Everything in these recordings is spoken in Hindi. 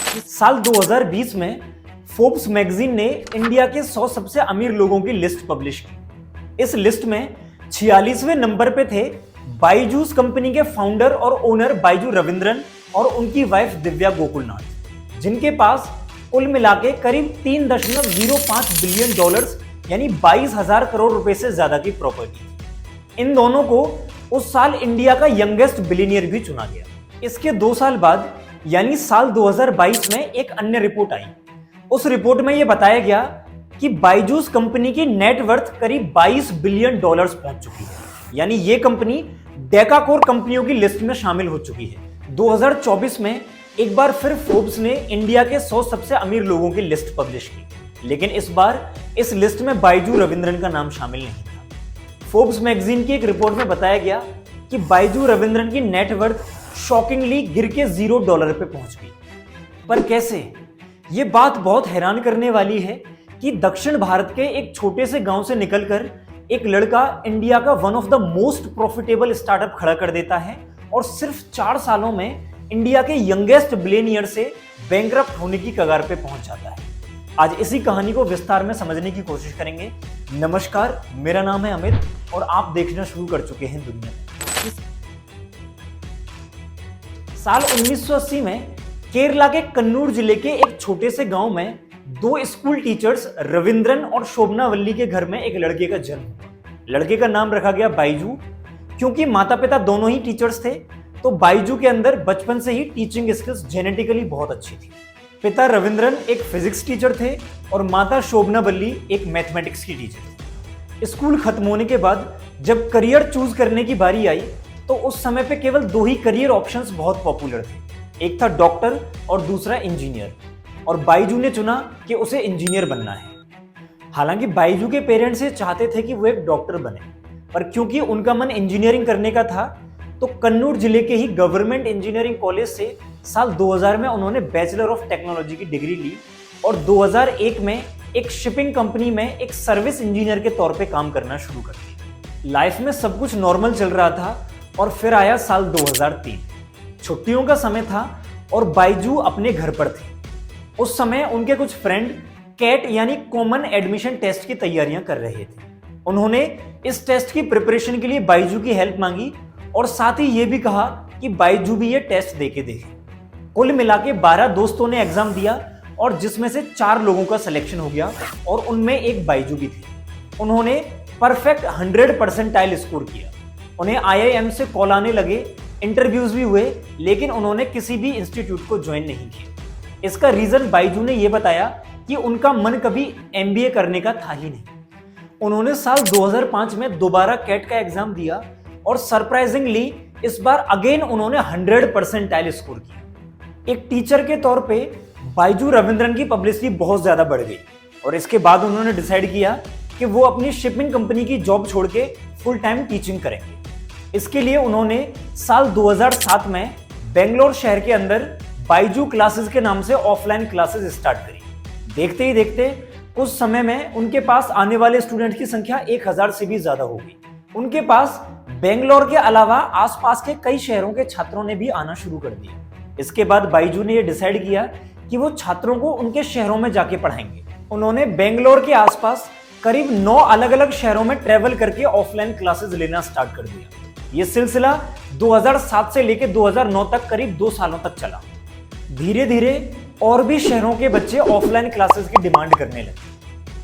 साल 2020 में फोर्ब्स मैगजीन ने इंडिया के 100 सबसे अमीर लोगों की लिस्ट पब्लिश की। इस लिस्ट में 46वें नंबर पे थे बायजूस कंपनी के फाउंडर और ओनर बायजू रविंद्रन और उनकी वाइफ दिव्या गोकुलनाथ, जिनके पास कुल मिलाके करीब 3.05 बिलियन डॉलर्स यानी 22,000 करोड़ रुपए से ज्यादा की प्रॉपर्टी थी। इन दोनों को उस साल इंडिया का यंगेस्ट बिलियनियर भी चुना गया। इसके 2 साल बाद यानी साल 2022 में एक अन्य रिपोर्ट आई। उस रिपोर्ट में यह बताया गया कि बायजूस कंपनी की नेट वर्थ करीब 22 बिलियन डॉलर्स पहुंच चुकी है, यानी यह कंपनी डेकाकोर कंपनियों की लिस्ट में शामिल हो चुकी है। 2024 में एक बार फिर फोर्ब्स ने इंडिया के 100 सबसे अमीर लोगों की लिस्ट पब्लिश की, लेकिन इस बार इस लिस्ट में बायजू रविंद्रन का नाम शामिल नहीं था। फोर्ब्स मैगजीन की एक रिपोर्ट में बताया गया कि बायजू रविंद्रन की नेट वर्थ शॉकिंगली गिर के $0 पे पहुंच गई। पर कैसे? ये बात बहुत हैरान करने वाली है कि दक्षिण भारत के एक छोटे से गांव से निकलकर एक लड़का इंडिया का one of the most profitable startup खड़ा कर देता है और सिर्फ 4 सालों में इंडिया के यंगेस्ट बिलियनियर से बैंकरप्ट होने की कगार पे पहुंच जाता है। आज इसी कहानी को विस्तार में समझने की कोशिश करेंगे। नमस्कार, मेरा नाम है अमित और आप देखना शुरू कर चुके हैं दुनिया। साल 1980 में केरला के कन्नूर जिले के एक छोटे से गांव में 2 स्कूल टीचर्स रविंद्रन और शोभनावल्ली के घर में एक लड़के का जन्म हुआ। लड़के का नाम रखा गया बायजू। क्योंकि माता पिता दोनों ही टीचर्स थे, तो बायजू के अंदर बचपन से ही टीचिंग स्किल्स जेनेटिकली बहुत अच्छी थी। पिता रविंद्रन एक फिजिक्स टीचर थे और माता शोभनावल्ली एक मैथमेटिक्स की टीचर थी। स्कूल खत्म होने के बाद जब करियर चूज करने की बारी आई, तो उस समय पे केवल 2 ही करियर ऑप्शंस बहुत पॉपुलर थे। एक था डॉक्टर और दूसरा इंजीनियर, और बायजू ने चुना कि उसे इंजीनियर बनना है। हालांकि बायजू के पेरेंट्स ये चाहते थे कि वो एक डॉक्टर बने, पर क्योंकि उनका मन इंजीनियरिंग करने का था, तो कन्नूर जिले के ही गवर्नमेंट इंजीनियरिंग कॉलेज से साल 2000 में उन्होंने बैचलर ऑफ टेक्नोलॉजी की डिग्री ली और 2001 में एक शिपिंग कंपनी में एक सर्विस इंजीनियर के तौर पे काम करना शुरू कर दिया। लाइफ में सब कुछ नॉर्मल चल रहा था और फिर आया साल 2003। छुट्टियों का समय था और बायजू अपने घर पर थे। उस समय उनके कुछ फ्रेंड कैट यानी कॉमन एडमिशन टेस्ट की तैयारियां कर रहे थे। उन्होंने इस टेस्ट की प्रिपरेशन के लिए बायजू की हेल्प मांगी और साथ ही ये भी कहा कि बायजू भी ये टेस्ट देके देखे। कुल मिला के 12 दोस्तों ने एग्जाम दिया और जिसमें से 4 लोगों का सिलेक्शन हो गया और उनमें एक बायजू भी थी। उन्होंने परफेक्ट 100 परसेंटाइल स्कोर किया। उन्हें IIM से कॉल आने लगे, इंटरव्यूज भी हुए, लेकिन उन्होंने किसी भी इंस्टीट्यूट को ज्वाइन नहीं किया। इसका रीजन बायजू ने यह बताया कि उनका मन कभी MBA करने का था ही नहीं। उन्होंने साल 2005 में दोबारा कैट का एग्जाम दिया और सरप्राइजिंगली इस बार अगेन उन्होंने 100 परसेंटाइल स्कोर किया। एक टीचर के तौर पे बायजू रविंद्रन की पब्लिसिटी बहुत ज्यादा बढ़ गई और इसके बाद उन्होंने डिसाइड किया कि वो अपनी शिपिंग कंपनी की जॉब छोड़ के फुल टाइम टीचिंग करेंगे। इसके लिए उन्होंने साल 2007 में बेंगलोर शहर के अंदर बायजू क्लासेस के नाम से ऑफलाइन क्लासेस स्टार्ट करी। देखते ही देखते कुछ समय में उनके पास आने वाले स्टूडेंट की संख्या 1000 से भी ज्यादा हो गई। उनके पास बेंगलोर के अलावा आसपास के कई शहरों के छात्रों ने भी आना शुरू कर दिया। इसके बाद बायजू ने यह डिसाइड किया कि वो छात्रों को उनके शहरों में जाके पढ़ाएंगे। उन्होंने बेंगलोर के आसपास करीब 9 अलग अलग शहरों में ट्रेवल करके ऑफलाइन क्लासेस लेना स्टार्ट कर दिया। यह सिलसिला 2007 से लेकर 2009 तक करीब 2 सालों तक चला। धीरे धीरे और भी शहरों के बच्चे ऑफलाइन क्लासेस की डिमांड करने लगे।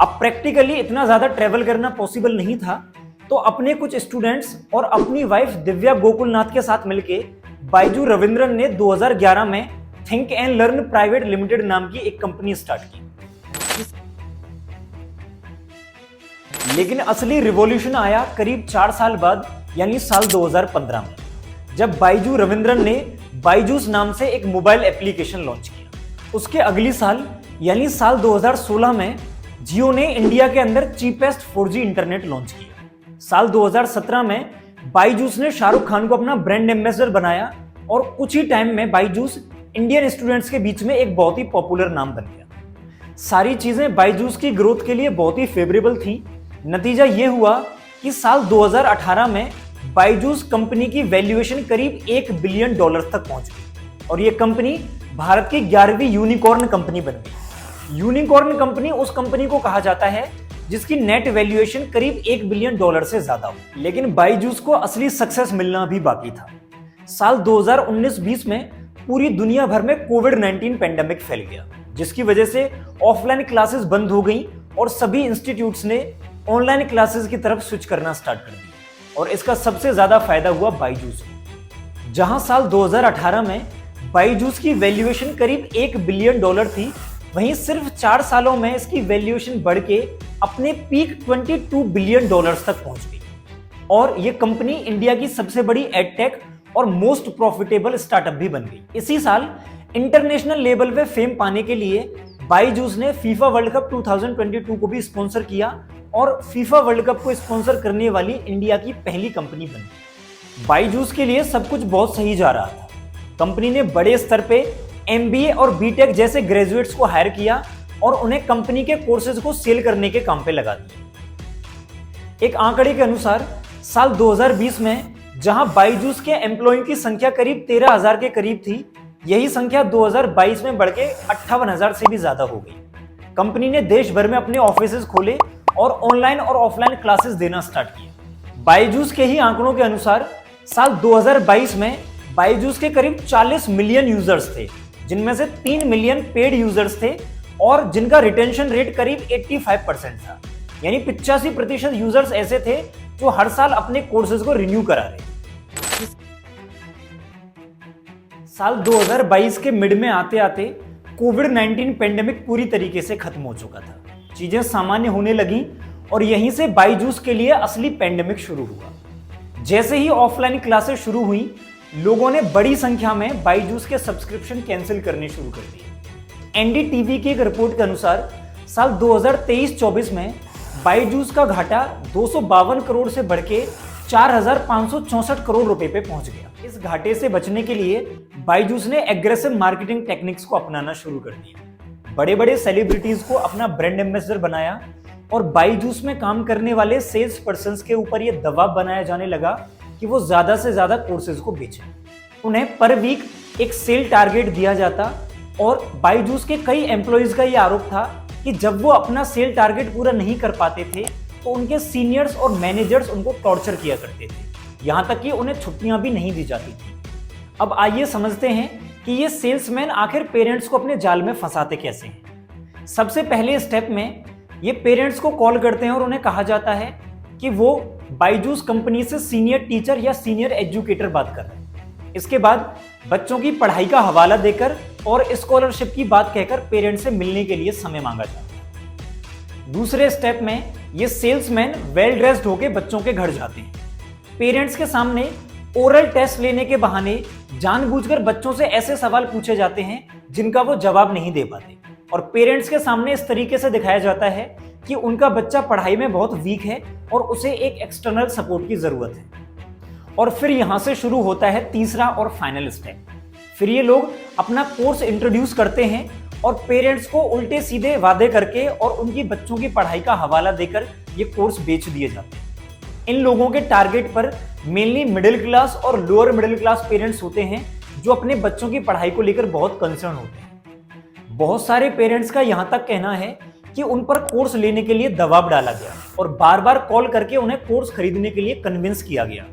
अब प्रैक्टिकली इतना ज्यादा ट्रेवल करना पॉसिबल नहीं था, तो अपने कुछ स्टूडेंट्स और अपनी वाइफ दिव्या गोकुलनाथ के साथ मिलकर बायजू रविंद्रन ने 2011 में think and learn private limited नाम की एक कंपनी स्टार्ट की। लेकिन असली रिवॉल्यूशन आया करीब 4 साल बाद, यानी साल 2015 में, जब बायजू रविंद्रन ने बायजूस नाम से एक मोबाइल एप्लीकेशन लॉन्च किया। उसके अगली साल यानी साल 2016 में जियो ने इंडिया के अंदर चीपेस्ट 4G इंटरनेट लॉन्च किया। साल 2017 में बायजूस ने शाहरुख खान को अपना ब्रांड एम्बेसडर बनाया और कुछ ही टाइम में बायजूस इंडियन स्टूडेंट्स के बीच में एक बहुत ही पॉपुलर नाम बन गया। सारी चीजें बायजूस की ग्रोथ के लिए बहुत ही फेवरेबल थी। नतीजा यह हुआ कि साल 2018 में बायजूस कंपनी की वैल्यूएशन करीब $1 बिलियन तक पहुंच गई और ये कंपनी भारत की 11वीं यूनिकॉर्न कंपनी बन गई। यूनिकॉर्न कंपनी उस कंपनी को कहा जाता है जिसकी नेट वैल्यूएशन करीब $1 बिलियन से ज्यादा हो। लेकिन बायजूस को असली सक्सेस मिलना भी बाकी था। साल 2019-20 में पूरी दुनिया भर में कोविड-19 पेंडेमिक फैल गया, जिसकी वजह से ऑफलाइन क्लासेस बंद हो गई और सभी इंस्टीट्यूट्स ने ऑनलाइन क्लासेस की तरफ स्विच करना स्टार्ट कर दिया। और इसका सबसे ज्यादा फायदा हुआ बायजूस को। जहां साल 2018 में बायजूस की वैल्यूएशन करीब $1 बिलियन थी, वहीं सिर्फ 4 सालों में इसकी वैल्यूएशन बढ़ के अपने पीक $22 बिलियन तक पहुंच गई। और ये कंपनी इंडिया की सबसे बड़ी एडटेक और मोस्ट प्रॉफिटेबल स्टार्टअप भी बन गई। इसी साल इंटरनेशनल लेवल पे फेम पाने के लिए बायजूस ने फीफा वर्ल्ड कप 2022 को भी स्पॉन्सर किया और फीफा वर्ल्ड कप को स्पॉन्सर करने वाली इंडिया की पहली कंपनी बनी। बायजूस के लिए सब कुछ बहुत सही जा रहा था। कंपनी ने बड़े स्तर पे MBA और BTech जैसे ग्रेजुएट्स को हायर किया और उन्हें कंपनी के कोर्सेज को सेल करने के काम पे लगा दिया। एक आंकड़े के अनुसार साल 2020 में जहां बायजूस के एम्प्लॉय की संख्या करीब 13,000 के करीब थी, यही संख्या 2022 में बढ़ के 58,000 से भी ज्यादा हो गई। कंपनी ने देश भर में अपने ऑफिसेज खोले और ऑनलाइन और ऑफलाइन क्लासेस देना स्टार्ट किया। बायजूस के ही आंकड़ों के अनुसार साल 2022 में बायजूस के करीब 40 मिलियन यूजर्स थे, जिनमें से 3 मिलियन पेड यूजर्स थे और जिनका रिटेंशन रेट करीब 85% था। यानी 85% यूजर्स ऐसे थे जो हर साल अपने कोर्सेज को रिन्यू करा रहे। साल 2022 के मिड में आते आते कोविड-19 पेंडेमिक पूरी तरीके से खत्म हो चुका था। चीजें सामान्य होने लगी और यहीं से बायजूस के लिए असली पेंडेमिक शुरू हुआ। जैसे ही ऑफलाइन क्लासेस शुरू हुई, लोगों ने बड़ी संख्या में बायजूस के सब्सक्रिप्शन कैंसिल करने शुरू कर दिए। NDTV की एक रिपोर्ट के अनुसार साल 2023-24 में बायजूस का घाटा 252 करोड़ से बढ़ के 4,564 करोड़ रुपए पे पहुंच गया। इस घाटे से बचने के लिए बायजूस ने एग्रेसिव मार्केटिंग टेक्निक्स को अपनाना शुरू कर दिया। बड़े बड़े सेलिब्रिटीज को अपना ब्रांड एम्बेसडर बनाया और बायजूस में काम करने वाले सेल्स पर्सन के ऊपर यह दबाव बनाया जाने लगा कि वो ज्यादा से ज्यादा कोर्सेज को बेचें। उन्हें पर वीक एक सेल टारगेट दिया जाता और बायजूस के कई एम्प्लॉइज का यह आरोप था कि जब वो अपना सेल टारगेट पूरा नहीं कर पाते थे तो उनके सीनियर्स और मैनेजर्स उनको टॉर्चर किया करते थे, यहां तक कि उन्हें छुट्टियां भी नहीं दी जाती थी। अब आइए समझते हैं कि ये सेल्समैन आखिर पेरेंट्स को अपने जाल में फंसाते कैसे हैं। सबसे पहले स्टेप में ये पेरेंट्स को कॉल करते हैं और उन्हें कहा जाता है कि वो बायजूस कंपनी से सीनियर टीचर या सीनियर एजुकेटर बात कर रहे हैं। इसके बाद बच्चों की पढ़ाई का हवाला देकर और स्कॉलरशिप की बात कहकर पेरेंट्स से मिलने के लिए समय मांगा जाता है। दूसरे स्टेप में ये सेल्समैन वेल ड्रेस्ड होकर बच्चों के घर जाते हैं। पेरेंट्स के सामने ओरल टेस्ट लेने के बहाने जानबूझकर बच्चों से ऐसे सवाल पूछे जाते हैं जिनका वो जवाब नहीं दे पाते और पेरेंट्स के सामने इस तरीके से दिखाया जाता है कि उनका बच्चा पढ़ाई में बहुत वीक है और उसे एक एक्सटर्नल सपोर्ट की जरूरत है। और फिर यहां से शुरू होता है तीसरा और फाइनल स्टेप। फिर ये लोग अपना कोर्स इंट्रोड्यूस करते हैं और पेरेंट्स को उल्टे सीधे वादे करके और उनकी बच्चों की पढ़ाई का हवाला देकर ये कोर्स बेच दिए जाते हैं। इन लोगों के टारगेट पर मेनली मिडिल क्लास और लोअर मिडिल क्लास पेरेंट्स होते हैं जो अपने बच्चों की पढ़ाई को लेकर बहुत कंसर्न होते हैं। बहुत सारे पेरेंट्स का यहां तक कहना है कि उन पर कोर्स लेने के लिए दबाव डाला गया और बार बार कॉल करके उन्हें कोर्स खरीदने के लिए कन्विंस किया गया।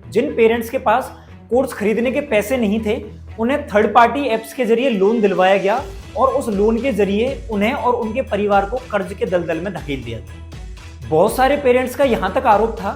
जिन पेरेंट्स के पास कोर्स खरीदने के पैसे नहीं थे, उन्हें थर्ड पार्टी एप्स के जरिए लोन दिलवाया गया और उस लोन के जरिए उन्हें और उनके परिवार को कर्ज के दलदल में धकेल दिया गया। बहुत सारे पेरेंट्स का यहां तक आरोप था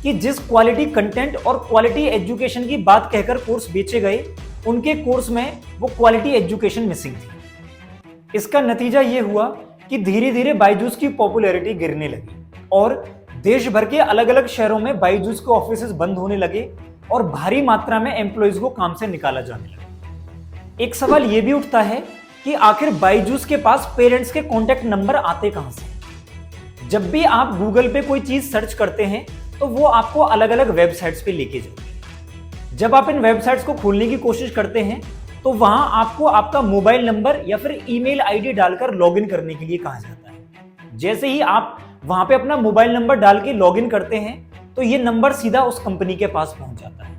कि जिस क्वालिटी कंटेंट और क्वालिटी एजुकेशन की बात कहकर कोर्स बेचे गए, उनके कोर्स में वो क्वालिटी एजुकेशन मिसिंग थी। इसका नतीजा ये हुआ कि धीरे धीरे बायजूस की पॉपुलैरिटी गिरने लगी और देश भर के अलग अलग शहरों में बायजूस के ऑफिसेज बंद होने लगे और भारी मात्रा में एम्प्लॉइज को काम से निकाला जाने लगा। एक सवाल यह भी उठता है कि आखिर बायजूस के पास पेरेंट्स के कॉन्टैक्ट नंबर आते कहां से? जब भी आप गूगल पे कोई चीज सर्च करते हैं तो वो आपको अलग अलग वेबसाइट्स पे लेके जाती है। जब आप इन वेबसाइट्स को खोलने की कोशिश करते हैं तो वहां आपको आपका मोबाइल नंबर या फिर ईमेल आईडी डालकर लॉगिन करने के लिए कहा जाता है। जैसे ही आप वहां पे अपना मोबाइल नंबर डाल के लॉगिन करते हैं तो ये नंबर सीधा उस कंपनी के पास पहुंच जाता है।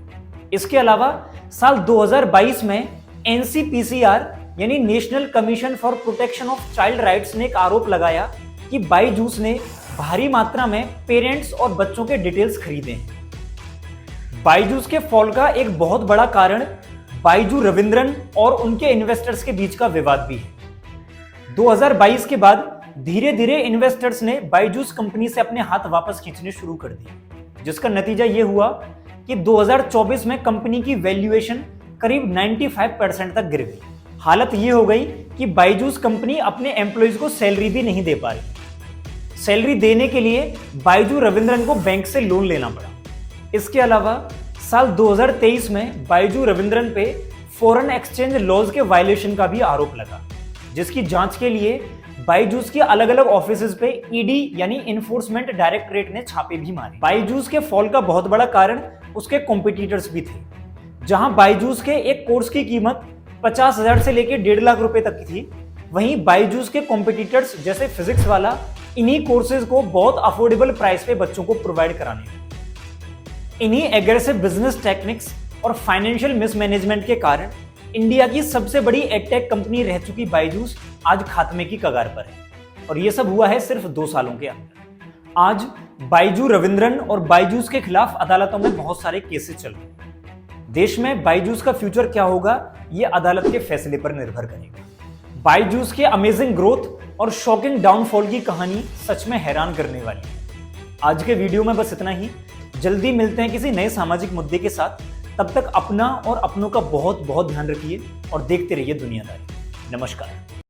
इसके अलावा साल 2022 में एनसीपीसीआर यानी national commission for protection of child rights ने एक आरोप लगाया कि बायजूस ने भारी मात्रा में पेरेंट्स और बच्चों के डिटेल्स खरीदे हैं। बायजूस के फॉल का एक बहुत बड़ा कारण बायजू रविंद्रन और उनके इन्वेस्टर्स के बीच का विवाद भी है। 2022 के बाद धीरे धीरे इन्वेस्टर्स ने बायजूस कंपनी से अपने हाथ वापस खींचने शुरू कर दिए, जिसका नतीजा यह हुआ कि 2024 में कंपनी की वैल्यूएशन करीब 95% तक गिर गई। हालत यह हो गई कि बायजूस कंपनी अपने एम्प्लॉइज को सैलरी भी नहीं दे पा रही। सैलरी देने के लिए बायजू रविंद्रन को बैंक से लोन लेना पड़ा। इसके अलावा साल 2023 में बायजू रविंद्रन पे फॉरेन एक्सचेंज लॉज के वायलेशन का भी आरोप लगा, जिसकी जांच के लिए बायजूस के अलग अलग ऑफिसेज पे ईडी यानी इन्फोर्समेंट डायरेक्टरेट ने छापे भी मारे। बायजूस के फॉल का बहुत बड़ा कारण उसके कॉम्पिटिटर्स भी थे। जहां बायजूस के एक कोर्स की कीमत 50,000 से लेकर 1.5 लाख रुपए तक की थी, वहीं बायजूस के कॉम्पिटिटर्स जैसे फिजिक्स वाला इन्हीं कोर्सेज को बहुत अफोर्डेबल प्राइस पे बच्चों को प्रोवाइड कराने लगे। इन्हीं एग्रेसिव बिजनेस टेक्निक्स और फाइनेंशियल मिसमैनेजमेंट के कारण इंडिया की सबसे बड़ी एडटेक कंपनी रह चुकी बायजूस आज खात्मे की कगार पर है, और यह सब हुआ है सिर्फ 2 सालों के अंदर। आज बायजू रविंद्रन और बायजूस के खिलाफ अदालतों में बहुत सारे केसेस चल रहे हैं। देश में बायजूस का फ्यूचर क्या होगा, यह अदालत के फैसले पर निर्भर करेगा। बायजूस के अमेजिंग ग्रोथ और शॉकिंग डाउनफॉल की कहानी सच में हैरान करने वाली है। आज के वीडियो में बस इतना ही। जल्दी मिलते हैं किसी नए सामाजिक मुद्दे के साथ। तब तक अपना और अपनों का बहुत बहुत ध्यान रखिए और देखते रहिए दुनियादारी। नमस्कार।